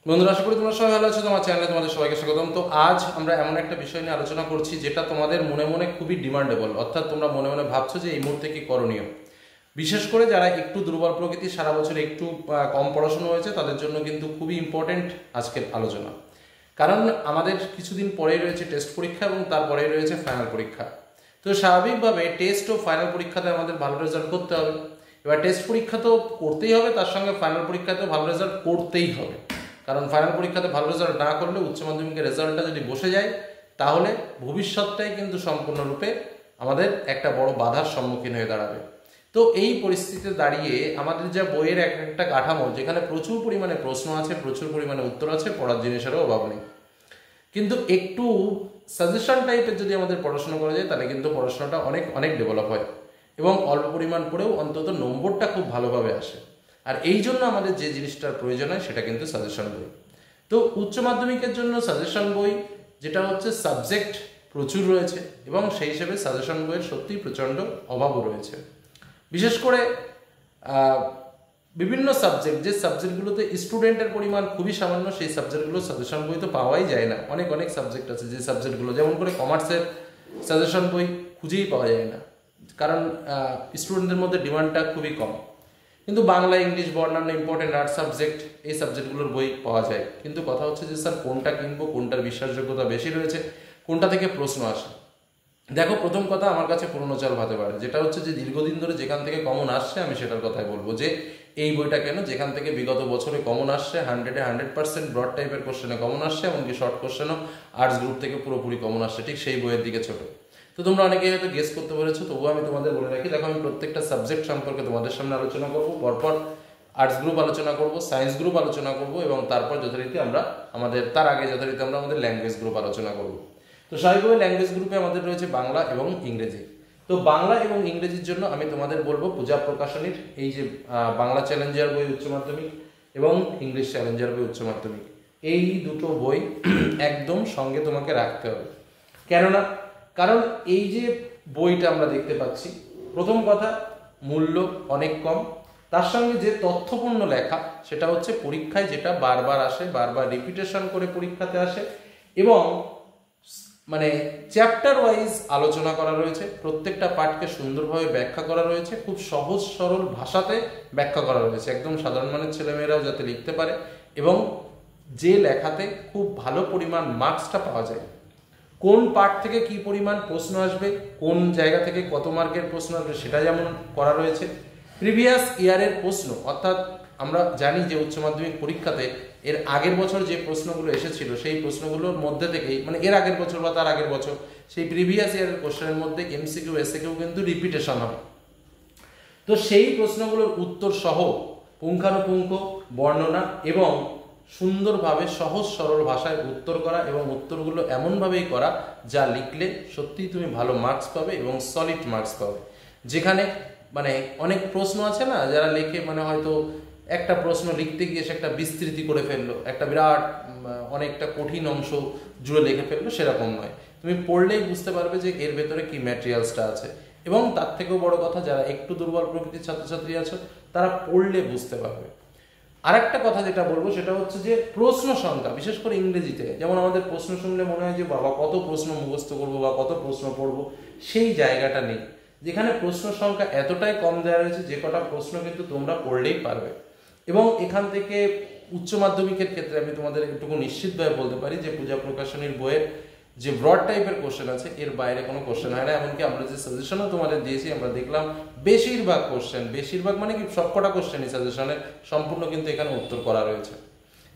বন্ধুরা, আশা করি তোমরা সবাই ভালো আছো। তোমার চ্যানেলে তোমাদের সবাইকে স্বাগতম। তো আজ আমরা এমন একটা বিষয় নিয়ে আলোচনা করছি যেটা তোমাদের মনে মনে খুবই ডিমান্ডেবল, অর্থাৎ তোমরা মনে মনে ভাবছো যে এই মুহূর্তে কি করণীয়। বিশেষ করে যারা একটু দুর্বল প্রকৃতি, সারা বছর একটু কম পড়াশোনা হয়েছে, তাদের জন্য কিন্তু খুবই ইম্পর্টেন্ট আজকের আলোচনা। কারণ আমাদের কিছুদিন পরেই রয়েছে টেস্ট পরীক্ষা এবং তারপরেই রয়েছে ফাইনাল পরীক্ষা। তো স্বাভাবিকভাবে টেস্ট ও ফাইনাল পরীক্ষাতে আমাদের ভালো রেজাল্ট করতে হবে। এবার টেস্ট পরীক্ষা তো করতেই হবে, তার সঙ্গে ফাইনাল পরীক্ষাতেও ভালো রেজাল্ট করতেই হবে। কারণ ফাইনাল পরীক্ষাতে ভালো রেজাল্ট না করলে উচ্চ মাধ্যমিকের রেজাল্টটা যদি বসে যায়, তাহলে ভবিষ্যৎটাই কিন্তু সম্পূর্ণরূপে আমাদের একটা বড় বাধার সম্মুখীন হয়ে দাঁড়াবে। তো এই পরিস্থিতিতে দাঁড়িয়ে আমাদের যা বইয়ের একটা কাঠামো, যেখানে প্রচুর পরিমাণে প্রশ্ন আছে, প্রচুর পরিমাণে উত্তর আছে, পড়ার জিনিসেরও অভাব নেই, কিন্তু একটু সাজেশন টাইপের যদি আমাদের পড়াশোনা করা যায়, তাহলে কিন্তু পড়াশোনাটা অনেক অনেক ডেভেলপ হয় এবং অল্প পরিমাণ পড়েও অন্তত নম্বরটা খুব ভালোভাবে আসে। আর এই জন্য আমাদের যে জিনিসটার প্রয়োজন হয় সেটা কিন্তু সাজেশন বই। তো উচ্চ মাধ্যমিকের জন্য সাজেশন বই, যেটা হচ্ছে সাবজেক্ট প্রচুর রয়েছে এবং সেই হিসেবে সাজেশন বইয়ের সত্যিই প্রচণ্ড অভাবও রয়েছে। বিশেষ করে বিভিন্ন সাবজেক্ট, যে সাবজেক্টগুলোতে স্টুডেন্টের পরিমাণ খুবই সামান্য, সেই সাবজেক্টগুলো সাজেশন বই তো পাওয়াই যায় না। অনেক অনেক সাবজেক্ট আছে যে সাবজেক্টগুলো, যেমন করে কমার্সের সাজেশন বই খুঁজেই পাওয়া যায় না, কারণ স্টুডেন্টদের মধ্যে ডিমান্ডটা খুবই কম। কিন্তু বাংলা, ইংলিশ, অন্যান্য ইম্পর্টেন্ট আর্ট সাবজেক্ট, এই সাবজেক্টগুলোর বই পাওয়া যায়। কিন্তু কথা হচ্ছে যে স্যার কোনটা কিনবো, কোনটার বিশ্বাসযোগ্যতা বেশি রয়েছে, কোনটা থেকে প্রশ্ন আসে। দেখো, প্রথম কথা আমার কাছে পুরনো চাল ভাতে পারে, যেটা হচ্ছে যে দীর্ঘদিন ধরে যেখান থেকে কমন আসছে আমি সেটার কথাই বলবো, যে এই বইটা কেন, যেখান থেকে বিগত বছরে কমন আসছে, 100% ব্রড টাইপের কোশ্চেনে কমন আসছে, এমনকি শর্ট কোশ্চেনও আর্টস গ্রুপ থেকে পুরোপুরি কমন আসছে, ঠিক সেই বইয়ের দিকে ছোট। তো তোমরা অনেকেই হয়তো গেস করতে পেরেছো, তবুও আমি তোমাদের বলে রাখি। দেখো, আমি প্রত্যেকটা সাবজেক্ট সম্পর্কে তোমাদের সামনে আলোচনা করবো। পরপর আর্টস গ্রুপ আলোচনা করব, সায়েন্স গ্রুপ আলোচনা করব এবং তারপর যথারীতি আমরা আমাদের ল্যাঙ্গুয়েজ গ্রুপ আলোচনা করব। তো স্বাভাবিকভাবে ল্যাঙ্গুয়েজ গ্রুপে আমাদের রয়েছে বাংলা এবং ইংরেজি। তো বাংলা এবং ইংরেজির জন্য আমি তোমাদের বলবো পূজা প্রকাশনীর এই যে বাংলা চ্যালেঞ্জার বই উচ্চ মাধ্যমিক এবং ইংলিশ চ্যালেঞ্জার বই উচ্চ মাধ্যমিক, এই দুটো বই একদম সঙ্গে তোমাকে রাখতে হবে। কেননা কারণ এই যে বইটা আমরা দেখতে পাচ্ছি, প্রথম কথা মূল্য অনেক কম, তার সঙ্গে যে তথ্যপূর্ণ লেখা সেটা হচ্ছে পরীক্ষায় যেটা বারবার আসে, বারবার রিপিটেশন করে পরীক্ষাতে আসে, এবং মানে চ্যাপ্টার ওয়াইজ আলোচনা করা রয়েছে, প্রত্যেকটা পাঠকে সুন্দরভাবে ব্যাখ্যা করা রয়েছে, খুব সহজ সরল ভাষাতে ব্যাখ্যা করা রয়েছে, একদম সাধারণ মানের ছেলেমেয়েরাও যাতে লিখতে পারে এবং যে লেখাতে খুব ভালো পরিমাণ মার্কসটা পাওয়া যায়। কোন পার্ট থেকে কি পরিমাণ প্রশ্ন আসবে, কোন জায়গা থেকে কত মার্কের প্রশ্ন আসবে, সেটা যেমন করা রয়েছে। প্রিভিয়াস ইয়ারের প্রশ্ন, অর্থাৎ আমরা জানি যে উচ্চ মাধ্যমিক পরীক্ষাতে এর আগের বছর যে প্রশ্নগুলো এসেছিল, সেই প্রশ্নগুলোর মধ্যে থেকেই, মানে এর আগের বছর বা তার আগের বছর, সেই প্রিভিয়াস ইয়ারের কোশ্চেনের মধ্যে এমসিকিউ এসএকিউ কিন্তু রিপিটেশন হবে। তো সেই প্রশ্নগুলোর উত্তর সহ পুঙ্খানুপুঙ্খ বর্ণনা এবং সুন্দরভাবে সহজ সরল ভাষায় উত্তর করা, এবং উত্তরগুলো এমনভাবেই করা যা লিখলে সত্যিই তুমি ভালো মার্কস পাবে এবং সলিড মার্কস পাবে। যেখানে মানে অনেক প্রশ্ন আছে না, যারা লেখে মানে হয়তো একটা প্রশ্ন লিখতে গিয়ে সে একটা বিস্তৃতি করে ফেললো, একটা বিরাট অনেকটা কঠিন অংশ জুড়ে লিখে ফেললো, সেরকম নয়। তুমি পড়লেই বুঝতে পারবে যে এর ভেতরে কি ম্যাটেরিয়ালসটা আছে। এবং তার থেকেও বড় কথা, যারা একটু দুর্বল প্রকৃতির ছাত্রছাত্রী আছো, তারা পড়লে বুঝতে পারবে। আরেকটা কথা যেটা বলবো সেটা হচ্ছে যে প্রশ্ন সংখ্যা, বিশেষ করে ইংরেজিতে, যেমন আমাদের প্রশ্ন শুনলে মনে হয় যে বাবা কত প্রশ্ন মুখস্থ করবো বা কত প্রশ্ন পড়বো, সেই জায়গাটা নেই। যেখানে প্রশ্ন সংখ্যা এতটাই কম দেওয়া রয়েছে, যে কটা প্রশ্ন কিন্তু তোমরা পড়লেই পারবে। এবং এখান থেকে উচ্চ মাধ্যমিকের ক্ষেত্রে আমি তোমাদের একটুকু নিশ্চিতভাবে বলতে পারি যে পূজা প্রকাশনীর বইয়ের যে ব্রড টাইপের কোশ্চেন আছে, এর বাইরে কোনো কোশ্চেন হয় না। এমনকি আমরা যে সাজেশনও তোমাদের দিয়েছি, আমরা দেখলাম বেশিরভাগ কোশ্চেন, বেশিরভাগ মানে কি সবকটা কোশ্চেনই সাজেশনের সম্পূর্ণ কিন্তু এখানে উত্তর করা রয়েছে,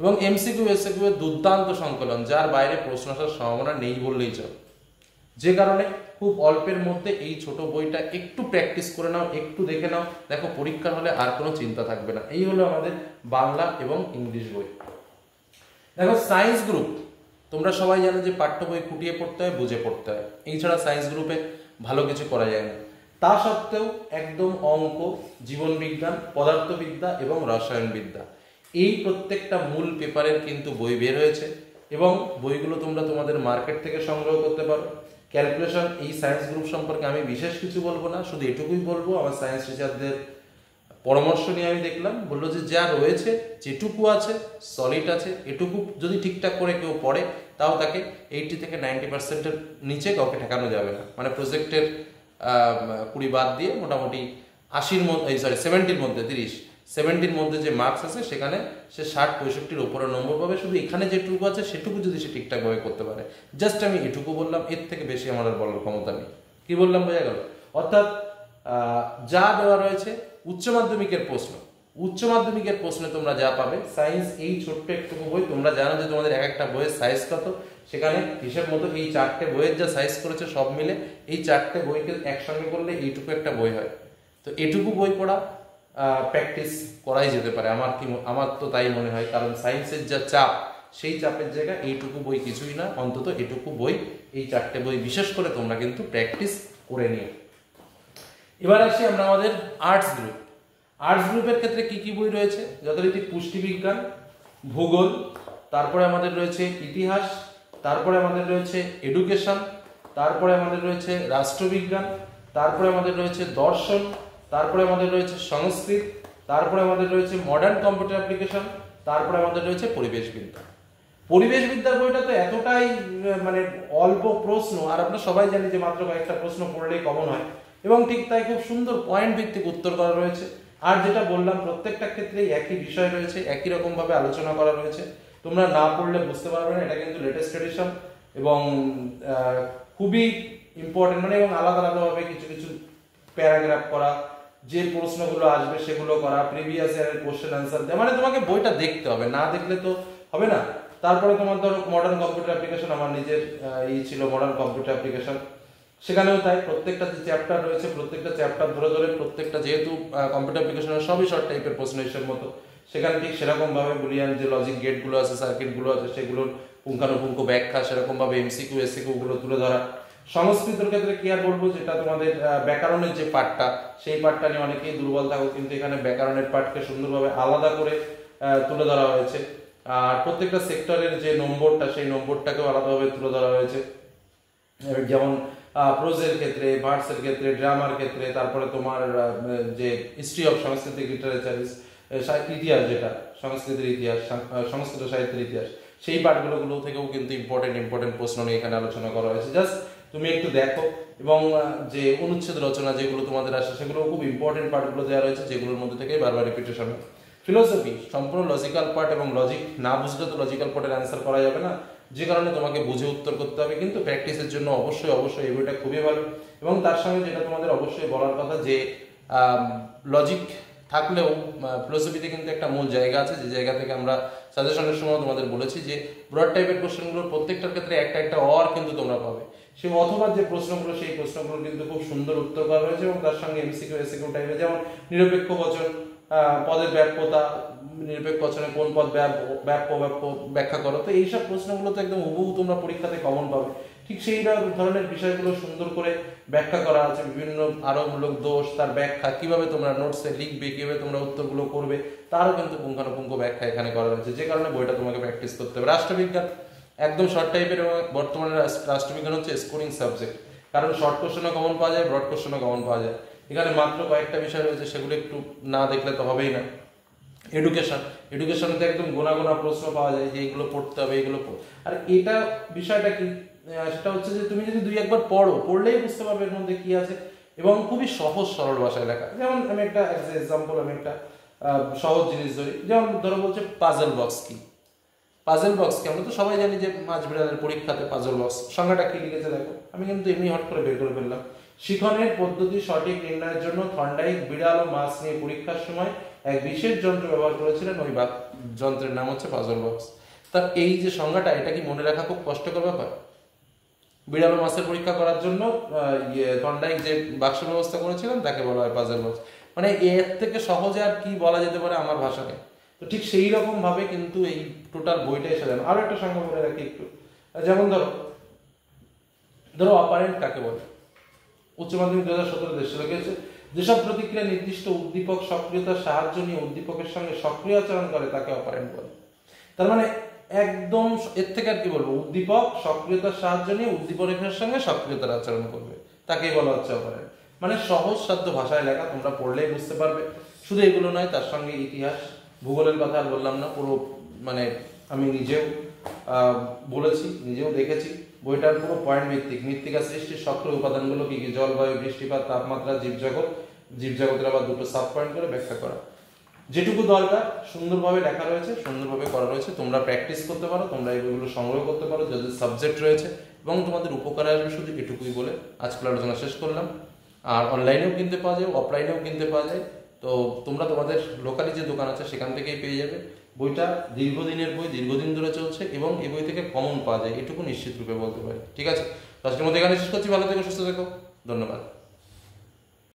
এবং এমসিকিউ এসএকিউ এর দুর্দান্ত সংকলন, যার বাইরে প্রশ্ন আসার সম্ভাবনা নেই বললেই চলে। যে কারণে খুব অল্পের মধ্যে এই ছোট বইটা একটু প্র্যাকটিস করে নাও, একটু দেখে নাও, দেখো পরীক্ষার হলে আর কোনো চিন্তা থাকবে না। এই হলো আমাদের বাংলা এবং ইংলিশ বই। দেখো, সায়েন্স গ্রুপ তোমরা সবাই জানো যে পাঠ্য বই খুঁটিয়ে পড়তে হয়, বুঝে পড়তে হয়, এছাড়া সায়েন্স গ্রুপে ভালো কিছু করা যায় না। তা সত্ত্বেও একদম অঙ্ক, জীবনবিজ্ঞান, পদার্থবিদ্যা এবং রসায়নবিদ্যা, এই প্রত্যেকটা মূল পেপারের কিন্তু বই বের হয়েছে, এবং বইগুলো তোমরা তোমাদের মার্কেট থেকে সংগ্রহ করতে পারো। ক্যালকুলেশন, এই সায়েন্স গ্রুপ সম্পর্কে আমি বিশেষ কিছু বলবো না, শুধু এটুকুই বলবো, আমার সায়েন্স টিচারদের পরামর্শ নিয়ে আমি দেখলাম, বললো যে যা রয়েছে, যেটুকু আছে সলিড আছে, এটুকু যদি ঠিকঠাক করে কেউ পড়ে তাও তাকে 80 থেকে 90%-এর নিচে কাউকে ঠেকানো যাবে না। মানে প্রজেক্টের 20 বাদ দিয়ে মোটামুটি 80-র মধ্যে, 70-র মধ্যে 70-র মধ্যে যে মার্কস আছে সেখানে সে 60-65-র উপরে নম্বর পাবে। শুধু এখানে যেটুকু আছে সেটুকু যদি সে ঠিকঠাকভাবে করতে পারে। জাস্ট আমি এটুকু বললাম, এর থেকে বেশি আমার আর বলার ক্ষমতা নেই। কি বললাম বোঝা গেল? অর্থাৎ যা দেওয়া রয়েছে উচ্চ মাধ্যমিকের প্রশ্নে তোমরা যা পাবে, সায়েন্স এই ছোট্ট একটু বই, তোমরা জানো যে তোমাদের এক একটা বইয়ের সাইজ কত, সেখানে হিসেব মতো এই 4টে বইয়ের যা সাইজ করেছে সব মিলে এই 4টে বইকে একসঙ্গে করলে এইটুকু একটা বই হয়। তো এটুকু বই পড়া প্র্যাকটিস করাই যেতে পারে, আমার তো তাই মনে হয়। কারণ সায়েন্সের যা চাপ, সেই চাপের জায়গায় এইটুকু বই কিছুই না। অন্তত এটুকু বই, এই 4টে বই বিশেষ করে তোমরা কিন্তু প্র্যাকটিস করে নিও। এবার আসি আমরা আমাদের আর্টস গ্রুপের ক্ষেত্রে কি কি বই রয়েছে? যথারীতি পুষ্টিবিজ্ঞান, ভূগোল, তারপরে আমাদের রয়েছে ইতিহাস, তারপরে আমাদের রয়েছে এডুকেশন, তারপরে আমাদের রয়েছে রাষ্ট্রবিজ্ঞান, তারপরে আমাদের রয়েছে দর্শন, তারপরে আমাদের রয়েছে সংস্কৃত, তারপরে আমাদের রয়েছে মডার্ন কম্পিউটার অ্যাপ্লিকেশন, তারপরে আমাদের রয়েছে পরিবেশবিদ্যার বইটা তো এতটাই মানে অল্প প্রশ্ন, আর আমরা সবাই জানি যে মাত্র কয়েকটা প্রশ্ন পড়লেই কমন হয়, এবং ঠিক তাই খুব সুন্দর পয়েন্ট ভিত্তিক উত্তর করা রয়েছে। আর যেটা বললাম, প্রত্যেকটা ক্ষেত্রেই একই বিষয় রয়েছে, একই রকম ভাবে আলোচনা করা রয়েছে। তোমরা না পড়লে বুঝতে পারবে না। এটা কিন্তু লেটেস্ট এডিশন এবং খুবই ইম্পর্টেন্ট, মানে এবং আলাদা আলাদাভাবে কিছু কিছু প্যারাগ্রাফ করা, যে প্রশ্নগুলো আসবে সেগুলো করা, প্রিভিয়াস ইয়ারের কোশ্চেন আনসার দেওয়া। মানে তোমাকে বইটা দেখতে হবে, না দেখলে তো হবে না। তারপরে তোমার ধরো মডার্ন কম্পিউটার অ্যাপ্লিকেশন, আমার নিজের ছিল মডার্ন কম্পিউটার অ্যাপ্লিকেশন, সেখানেও তাই প্রত্যেকটা যে চ্যাপ্টার রয়েছে, প্রত্যেকটা চ্যাপ্টার ধরে ধরে প্রত্যেকটা, যেহেতু কম্পিউটার অ্যাপ্লিকেশনের সবই শর্ট টাইপের প্রশ্ন হিসেবে মতো, সেখানে ঠিক সেরকম ভাবে বুলিয়ান যে লজিক গেটগুলো আছে, সার্কিটগুলো আছে, সেগুলোর পুঙ্খানুপুঙ্খ ব্যাখ্যা, সেরকম ভাবে এমসিকিউ এসসিকিউ গুলো তুলে ধরা। সংস্কৃতের ক্ষেত্রে কি আর বলবো, যেটা তোমাদের ব্যাকরণের যে পার্টটা, সেই পার্টটা নিয়ে অনেকেই দুর্বল থাকো, কিন্তু এখানে ব্যাকরণের পার্টকে সুন্দরভাবে আলাদা করে তুলে ধরা হয়েছে। আর প্রত্যেকটা সেক্টরের যে নম্বরটা, সেই নম্বরটাকেও আলাদাভাবে তুলে ধরা হয়েছে। যেমন প্রোজের ক্ষেত্রে, ভার্সের ক্ষেত্রে, ড্রামার ক্ষেত্রে, তারপরে তোমার যে হিস্ট্রি অফ সাংস্কৃতিক লিটারেচার, ইতিহাস, যেটা সংস্কৃতের ইতিহাস, সংস্কৃত সাহিত্যের ইতিহাস, সেই পাঠগুলো থেকেও কিন্তু ইম্পর্টেন্ট প্রশ্ন নিয়ে এখানে আলোচনা করা হয়েছে। জাস্ট তুমি একটু দেখো, এবং যে অনুচ্ছেদ রচনা যেগুলো তোমাদের আসে, সেগুলো খুব ইম্পর্টেন্ট পার্টগুলো দেওয়া রয়েছে, যেগুলোর মধ্যে থেকে বারবার রিপিটেশন হয়। ফিলোসফি সম্পূর্ণ লজিক্যাল পার্ট, এবং লজিক না বুঝলে তো লজিক্যাল পার্টের অ্যান্সার করা যাবে না, যে কারণে তোমাকে বুঝে উত্তর করতে হবে। কিন্তু প্র্যাকটিসের জন্য অবশ্যই এই বইটা খুবই ভালো। এবং তার সঙ্গে যেটা তোমাদের অবশ্যই বলার কথা, যে লজিক থাকলেও ফিলোসফিতে কিন্তু একটা মূল জায়গা আছে, যে জায়গা থেকে আমরা সাজেশনের সময় তোমাদের বলেছি যে ব্রড টাইপের কোশ্চেনগুলোর প্রত্যেকটার ক্ষেত্রে একটা অর কিন্তু তোমরা পাবে। সেই অথবা যে প্রশ্নগুলো, সেই প্রশ্নগুলো কিন্তু খুব সুন্দর উত্তর করা হয়েছে, এবং তার সঙ্গে এমসিকিউ এসসিকিউ টাইপের, যেমন নিরপেক্ষ বচন, পদের ব্যাপ্যতা, নিরপেক্ষ বচনে কোন পদ ব্যাপ্য ব্যাখ্যা করো। তো এইসব প্রশ্নগুলো তো একদম হুবহু তোমরা পরীক্ষাতে কমন পাবে। ঠিক সেই ধরনের বিষয়গুলো সুন্দর করে ব্যাখ্যা করা আছে, বিভিন্ন আরোপমূলক দোষ, তার ব্যাখ্যা, কিভাবে তোমরা নোটসে লিখবে, কিভাবে তোমরা উত্তরগুলো করবে, তারও কিন্তু পুঙ্খানুপুঙ্খ ব্যাখ্যা এখানে করা হয়েছে, যে কারণে বইটা তোমাকে প্র্যাকটিস করতে হবে। রাষ্ট্রবিজ্ঞান একদম শর্ট টাইপের, এবং বর্তমানে রাষ্ট্রবিজ্ঞান হচ্ছে স্কোরিং সাবজেক্ট, কারণ শর্ট কোশ্চেনও কমন পাওয়া যায়, ব্রড কোশ্চেনও কমন পাওয়া যায়। এখানে মাত্র কয়েকটা বিষয় রয়েছে, সেগুলো একটু না দেখলে তো হবেই না। এডুকেশনতে একদম গোনা প্রশ্ন পাওয়া যায়, যে এইগুলো পড়তে হবে, এইগুলো আর এটা বিষয়টা কি, সেটা হচ্ছে যে তুমি যদি 2-1 বার পড়লেই বুঝতে পারবে এর মধ্যে কি আছে, এবং খুবই সহজ সরল ভাষায় লেখা। যেমন আমি একটা এক্সাম্পল, আমি একটা সহজ জিনিস ধরি, যেমন ধরো বলছে পাজল বক্স কি। আমরা তো সবাই জানি যে মাছ বিড়ালের পরীক্ষাতে পাজল বক্স সংজ্ঞাটা কি লিখেছে দেখো, আমি কিন্তু এমনি হট করে বের করে ফেললাম। শিখনের পদ্ধতি সঠিক নির্ণয়ের জন্য থর্নডাইক বিড়াল ও মাছ নিয়ে পরীক্ষার সময় এক বিশেষ যন্ত্র ব্যবহার করেছিলেন, ওই যন্ত্রের নাম হচ্ছে পাজল বক্স। তা এই যে সংজ্ঞাটা, এটা কি মনে রাখা খুব কষ্টকর ব্যাপার? বিড়াল ও মাছের পরীক্ষা করার জন্য থর্নডাইক যে বাক্স ব্যবস্থা করেছিলেন, তাকে বলা হয় পাজল বক্স। মানে এর থেকে সহজে আর কি বলা যেতে পারে আমার ভাষায়। তো ঠিক সেই রকম ভাবে কিন্তু এই টোটাল বইটা এসে যাবে। আরো একটা সংজ্ঞা বলে রাখি একটু, যেমন ধরো অপারেন্ট কাকে বলে। উচ্চ মাধ্যমিক 2017 দেশে লেগেছে, যেসব প্রতিক্রিয়া নির্দিষ্ট উদ্দীপক সক্রিয়তার সাহায্য নিয়ে উদ্দীপকের সঙ্গে সক্রিয় আচরণ করে, তাকে অপারেন্ট বলে। তার মানে একদম এর থেকে আর কি বলবো, উদ্দীপক সক্রিয়তার সাহায্য নিয়ে উদ্দীপকের সঙ্গে সক্রিয়তার আচরণ করবে, তাকেই বলা হচ্ছে অপারেন্ট। মানে সহজ সাধ্য ভাষায় লেখা, তোমরা পড়লেই বুঝতে পারবে। শুধু এগুলো নয়, তার সঙ্গে ইতিহাস, ভূগোলের কথা আর বললাম না, পুরো মানে আমি নিজেও বলেছি, নিজেও দেখেছি। বইটার পুরো পয়েন্ট ভিত্তিক, মৃত্তিকা সৃষ্টির সক্রিয় উপাদানগুলো কি কি, জলবায়ু, বৃষ্টিপাত, তাপমাত্রা, জীবজগতের আবার দুটো সাব পয়েন্ট করে ব্যাখ্যা করা। যেটুকু দরকার সুন্দরভাবে লেখা রয়েছে, সুন্দরভাবে করা রয়েছে। তোমরা প্র্যাকটিস করতে পারো, তোমরা এগুলো সংগ্রহ করতে পারো যাদের সাবজেক্ট রয়েছে, এবং তোমাদের উপকারে আসবে। শুধু এটুকুই বলে আজকের আলোচনা শেষ করলাম। আর অনলাইনেও কিনতে পাওয়া যায়, অফলাইনেও কিনতে পাওয়া যায়। তো তোমরা তোমাদের লোকালি যে দোকান আছে সেখান থেকেই পেয়ে যাবে। বইটা দীর্ঘদিনের বই, দীর্ঘদিন ধরে চলছে, এবং এই বই থেকে কমন পাওয়া যায়, এটুকু নিশ্চিত রূপে বলতে পারি। ঠিক আছে, তো আজকের মধ্যে এখানে শেষ করছি। ভালো থেকো, সুস্থ থেকো, ধন্যবাদ।